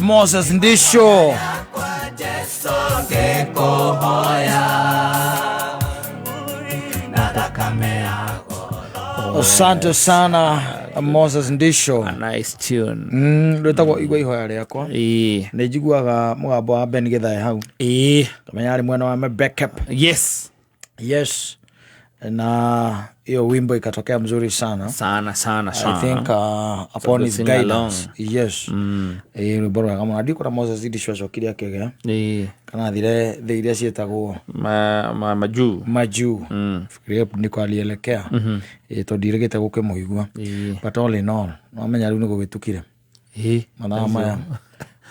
Moses Ndisho. Asante sana Moses Ndisho. A nice tune. Ndetagwo igwa ihoya riakwa. Nejiguaga mugambo wa Ben Githae hau. Kamenya ari mwana wa backup. Yes. Na hiyo wimbo ikatokea mzuri sana. Sana. I think upon his guidance. Yes. Ni bora kama andiko la Moses Ndisho cokiria kege. Kana thire iria cietagwo maju. Fikiria niko alielekea. To dirigete guke muigwa. But all in all, no menya riu ni gugitukire. Mama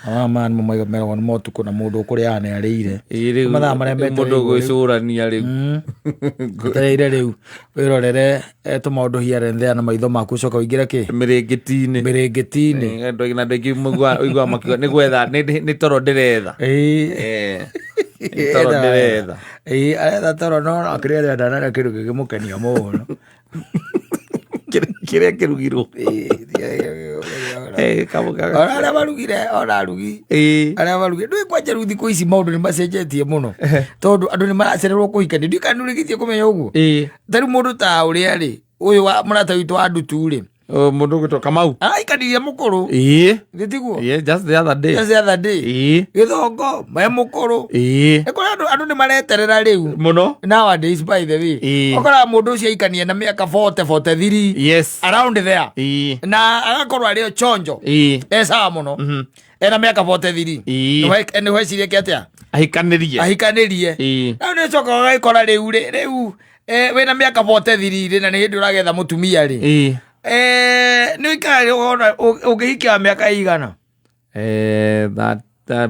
mama mero wan motu kuna mundu kuri ane arire matha maremete mundu gwicurania riu guteire riu wirorere eto maundu hiare nthea na maitho maku coka uingira ki mirengeti-ini ndo ina ndegi mugwa igwa makiwa ni gwetha ni toro ndiretha toro ndiretha aretha toro no akirere ndana kindu gikimukenia muno kiria kirugirwo Ara barugire ara barugi ndui kwaje ruthi ku ici maundu ni macenjetie muno tondu andu ni maracererwo kuhikania ndui kanurigitie kumenya uguo tari mundu ta uria ri uyu wa murata witu wa ndutu ri mundu gwitwo Kamau aikanirie mukuru gitiguo just the other day githongo me mukuru ekora andu ni mareterera riu muno nowadays by the way okora mundu ucio aikanie na miaka 43 yes around there na agakorwa rio chonjo sawa muno ena miaka 43 ni hwecirie kiatia ahikanirie na ni coka gaikora riu wina miaka 43 na ni hindi uragetha mutumia ri ni ikari ugihikia miaka igana that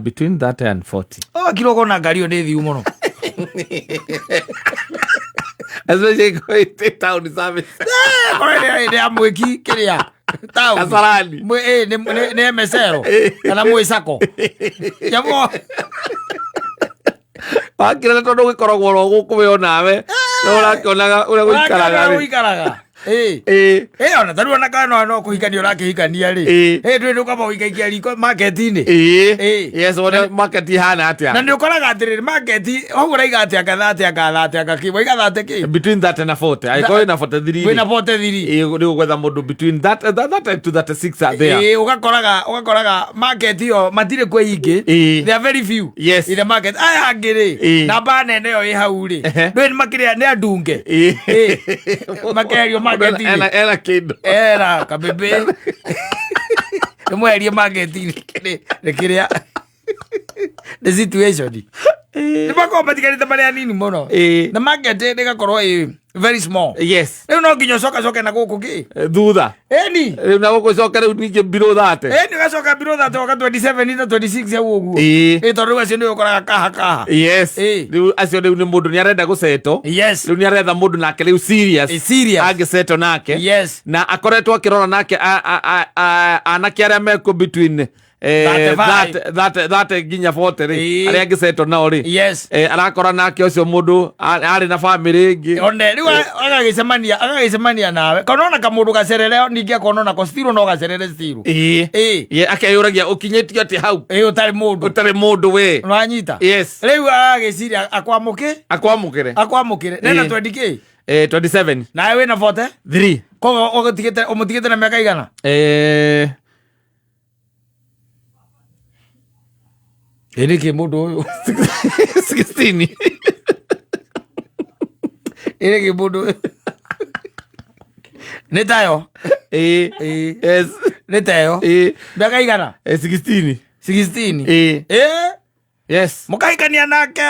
between that and 40 kirogo na ngario ni thiu muno especially going to town service ni amwiki kiria town Kasarani ni mesero kana mwisako yamo akira tondu gikoragwo ro gukuwe nawe no urakionaga uria guikaraga ona taru ona kana no kuhikania urakihikania ri ndu kama uikaikia riko market-ini yes ona market hana atia na ndu koraga atiriri market ho uraiga atia katha kibo igatha ki between that and 40 I call it 43 wina 43 ndu gwetha mundu between that to 36 are there ugakoraga market yo matire kwa ingi they are very few yes in the market aya ngiri na bana nene yo ihau ri ndu ni makiria ni andunge makerio market-ini ela kid era kabebe mwerie market-ini kiria the situation ni bako patikanite bale nini muno na market ni gakorwo very small yes no nginyo coka na guku ki thutha ni na guku coka riu ninge below that ni gacoka below that waka 27 na 26 ya uguo tondu acio ni ukoraga kaha yes riu acio ni mundu ni arenda guceto yes riu ni arenda mundu nake riu serious agiceto nake yes na akoretwo akirora nake anake aria meko between that ginya 40 ri aria ngiceto nao ri arakora nake ucio mundu ari na family ingi onde riu agagicemania nawe kanona kamundu gacerere ningi akonona ko still no gacerere still akeyuragia ukinyetio ati hau utari mundu we uranyita yes riu agagiciria akwamukire nena 20k 27 nawe wina 43 kogo umutigite na miaka igana Erike mundu uyu 16 Erike mundu netayo yes netayo miaka igana 16 yes mukaikania nake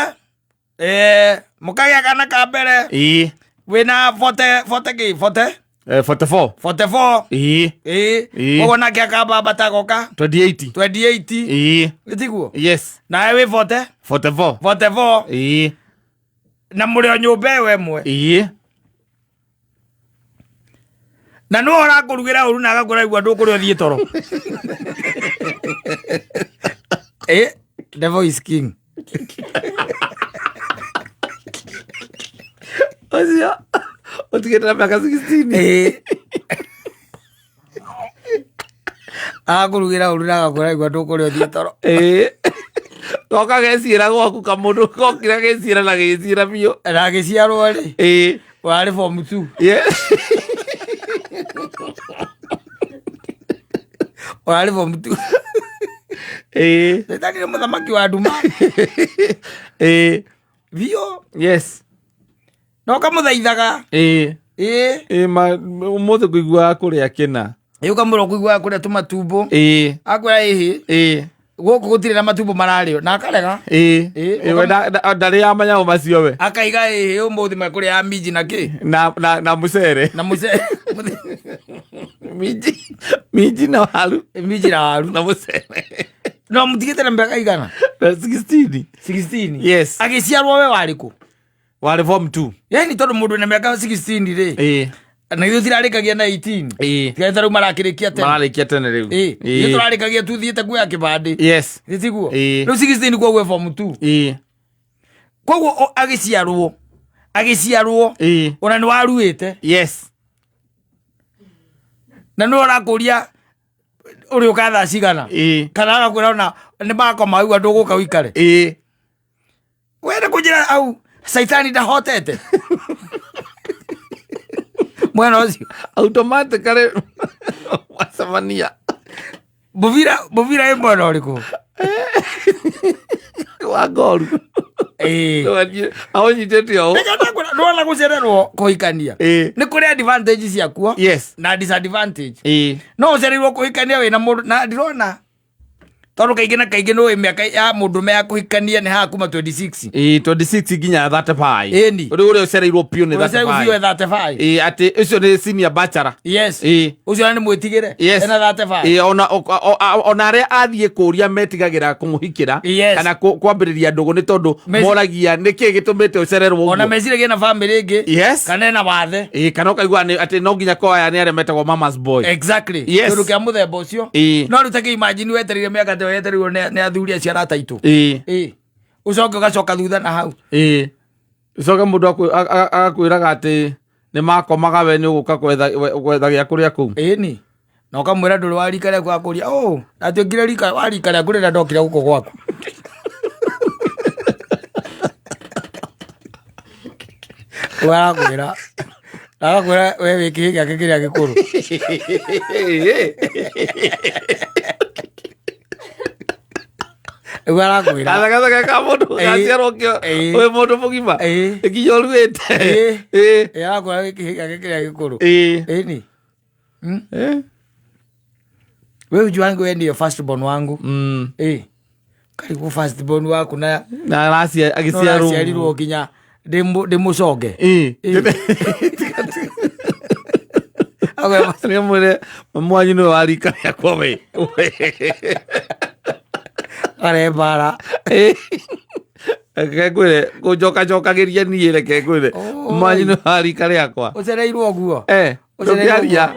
mukaiga kana ka mbere wina 44 ogo nake akamba batagoka 28 gitiguo yes nawe wi 44 na muri o nyumba ewe mwe na no orakurugira uru na agakora igwa ndukuri othie toro the voice king Ozia otigeta miaka 16 Akurugira ururaga kora igwa tukuri othie toro. Goka gecira gwaku kamundu gokira gecira na gecira biyo. Na giciarwo ri. Wari form 2. Wari form 2. Ndani muthamaki wa nduma. Biyo. Yes. No kamuthaithaga. Umuthe kuigua kuria kina. Kamuro kuigua kuria tumatumbo. Akwira Gũkũ gũtirĩ na matumbo marario na akarega. Ndarĩ amanya macio we. Akaiga ũmũthĩ mekũrĩa ya minji na kĩ? Na mũcere. Na mũcere. Minji na waru. Minji na waru. Na mũcere. No mũtigĩte na mĩaka igana? 16. 16? Yes. Agĩciarwo we warĩ kũ? Warĩ form 2. Yani tondũ mũndũ na mĩaka 16 rĩ. Na ithuĩ tirarĩkagia na 18. Tigaita rĩu marakĩrĩkia tene. Mararĩkia tene rĩu. Ithuĩ tũrarĩkagia tuthiĩte kuoya kĩbandĩ. Yes. Gĩtiguo. Rĩu 16 kuoguo form 2. Kuoguo agĩciarwo. Ona nĩ waruĩte. Yes. Na nĩ ũrakũria ũrĩ ũka thaa cigana. Kana agakwĩra ona nĩ makoma au andũ gũka ũikare. Wenda kũnjĩra au Saitani ndahotete. Mwena ũcio automatically wasamania. Buvira ĩ mwena ũrĩkũ? Wa Ngoru. Ahonyitĩte ũũ. Ndona gũcererwo kũhikania. Nĩ kũrĩ advantage ciakuo. Yes. Na disadvantage. No ũcereirwo kũhikania wĩna mũndũ na ndirona. Tondũ kaingĩ na kaingĩ nĩ mĩaka ya mũndũme ya kũhikania nĩ hakuma 26. 26 nginya 35. Ĩni. Ũrĩa ũcereirwo piũ nĩ 35. Ũcereirwo 35. Atĩ ũcio nĩ senior bachelor. Yes. Ũcio nĩ mwĩtigĩre. Yes. Ena 35. Ona arĩa athiĩ kũria metigagĩra kũmũhikĩra. Kana kwambĩrĩria ndũgũ nĩ tondũ moragia nĩkĩ gĩtũmĩte ũcererwo ũguo. Ona meciragia na family ĩngĩ. Yes. Kana ena wathe. Kana ũkaigua atĩ no nginya koya nĩ arĩa metagwo mama's boy. Exactly. Yes. Kĩndũ kĩa mũthemba ũcio. No rĩu ta imagine wetereire mĩaka wetereirwo nĩ athuri acio arata aitũ. Ũcoke ũgacoka thutha na hau. Ũcoke mũndũ agakwĩraga atĩ nĩ makomaga we nĩ ũgũka gwetha gĩa kũrĩa kũu. Ĩni. Na ũkamwĩra ndũrĩ wa rika rĩaku akũria atĩ ũngire rika wa rika rĩaku rĩrĩa ndokire gũkũ gwaku. Warakwĩra we wĩkĩhĩ gĩake kĩrĩa gĩkũrũ. Warakwĩra Gathagathaga ka mũndũ gaciarwo kĩo wĩ mũndũ mũgima nginya ũruĩte. Arakwĩra wĩkĩhĩ gĩake kĩrĩa gĩkũrũ. Ĩni. Wewe ujuangu wewe ndio first born wangu. Karibu first born waku na agĩciarwo kinya ndĩmũcoge. Nĩ mwĩre mwanyu nĩ warika rĩakwa we. Arembara. Kekwĩre kũnjokagĩria niĩ reke kwĩre mwanyu nĩ warika rĩakwa. Ũcereirwo ũguo? Ndũkĩaria.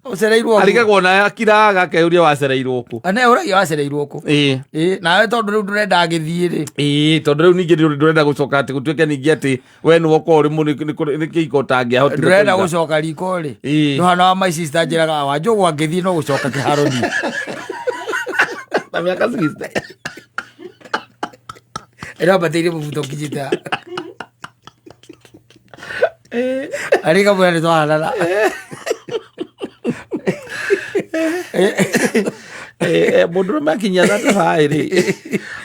Ũcereirwo arigagwo na akiraga akeyũria wacereirwo kũ. Ane ũragia wacereirwo kũ? Nawe tondũ rĩu ndũrenda agĩthiĩ rĩ. Tondũ rĩu ningĩ ndũrenda gũcoka atĩ gũtuĩke ningĩ atĩ we nĩwe ũkorwo nĩ kĩhiko ũtangĩahotire kũiga. Ndũrenda gũcoka riko rĩ. Ndũhana wa my sister njĩraga Wanjũgũ angĩthiĩ no gũcoka kĩharo ni. Na mĩaka 60. Ĩrambatĩire mũbuto kijita. Arika mwena nĩ twahanana. Mũndũrũme akinyia 35 rĩ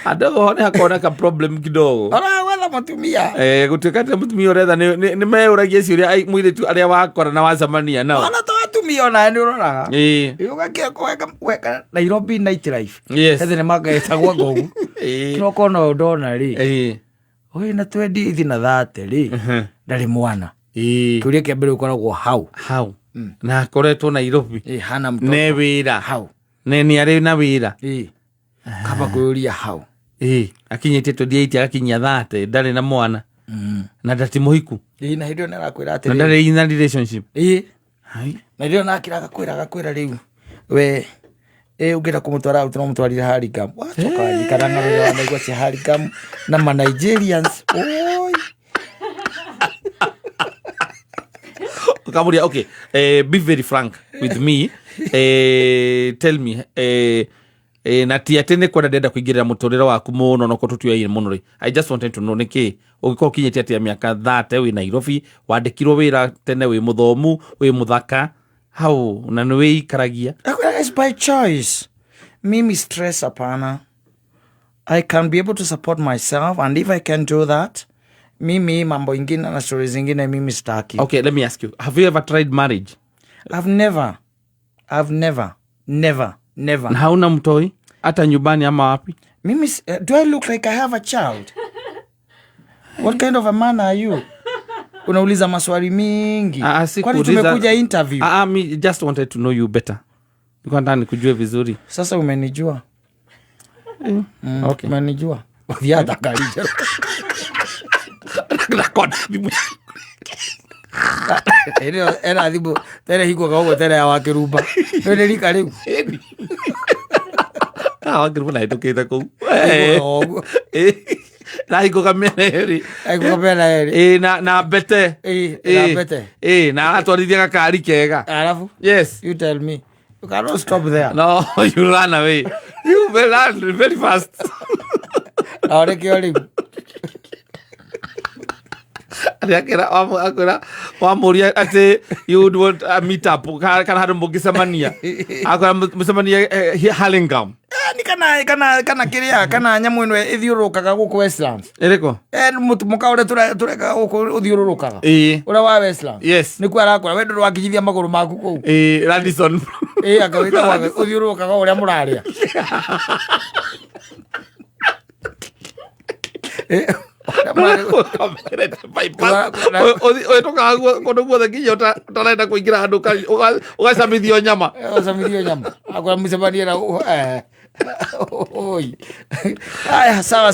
andũ ho nĩ hakoneka problem kidogo. Wetha mũtumia. Gũtuĩka atĩ mũtumia ũretha nĩ meyũragia ciũria mũirĩtu arĩa wakora na wacemania nao. Ona to atumia ona nĩ ũroraga. Ũgakĩra weka Nairobi nightlife. Ethĩ nĩ magetagwo Ngogu. Kĩroko no ndona rĩ. Ũyũ na 20 na 30 rĩ. Ndarĩ mwana. Kĩũria kĩa mbere ũkoragwo hau. Na akoretwo Nairobi. Hana mtoto. Nĩ wĩra. Hau. Nĩ arĩ na wĩra. Kaba kwĩũria hau. Akinyĩtie 28 agakinyia 30 ndarĩ na mwana. Na ndati mũhiku. Na hĩndĩ ĩyo nĩ arakwĩra atĩ. Na ndarĩ in a relationship. Na hĩndĩ ĩyo nakĩra agakwĩra rĩu. We ũngĩenda kũmũtwara no mũtwarire Harikam. Wacoka njikara na rũrĩa wanaigua cia Harikam na ma Nigerians. Kamuria, okay. Be very frank with me. Tell me. Na ti atene kwa ndenda kuingirira muturira waku muno no kotutuya muno ri. I just wanted to know niki ugiko kinyete atia miaka 30 wi Nairobi wandikirwo wira tene wi muthomu wi muthaka how na ni wi karagia. It's by choice. Mimi stress apana. I can be able to support myself, and if I can do that, mimi mambo ingine na stories zingine mimi staki. Okay, let me ask you. Have you ever tried marriage? I've never. Na hauna mtoi hata nyumbani ama wapi? Mimi do I look like I have a child? What kind of a man are you? Unauliza maswali mingi. Kwani tumekuja interview? Me just wanted to know you better. Niko ndani kujue vizuri. Sasa umenijua. Okay. Umenijua. Viada kalija. Nakona. Era adibu tere hiko kago tere ya wakiruba. Tere lika leo. Wakiruba na eduketa ko. Na hiko kamera eri. Na bete. Na bete. Na atwarithia gakari kega. Alafu? Yes. You tell me. You cannot stop there. No, you run away. You will run very fast. Ahora que oli. Akira wamuria ate you would want a meet up kana hado mugisemania akora musemania Hurlingham ni kana kiria kana nyamu ino ithiurukaga guku Westlands eriko muka ure tureka guku uthiurukaga ura wa Westlands yes ni kwara akora wendo wakijithia maguru maku ku Radisson akawita wa uthiurukaga uria muraria kondo guothe nginya utarenda kuingira handu ugacamithio nyama akora mucemania na oi aya sawa.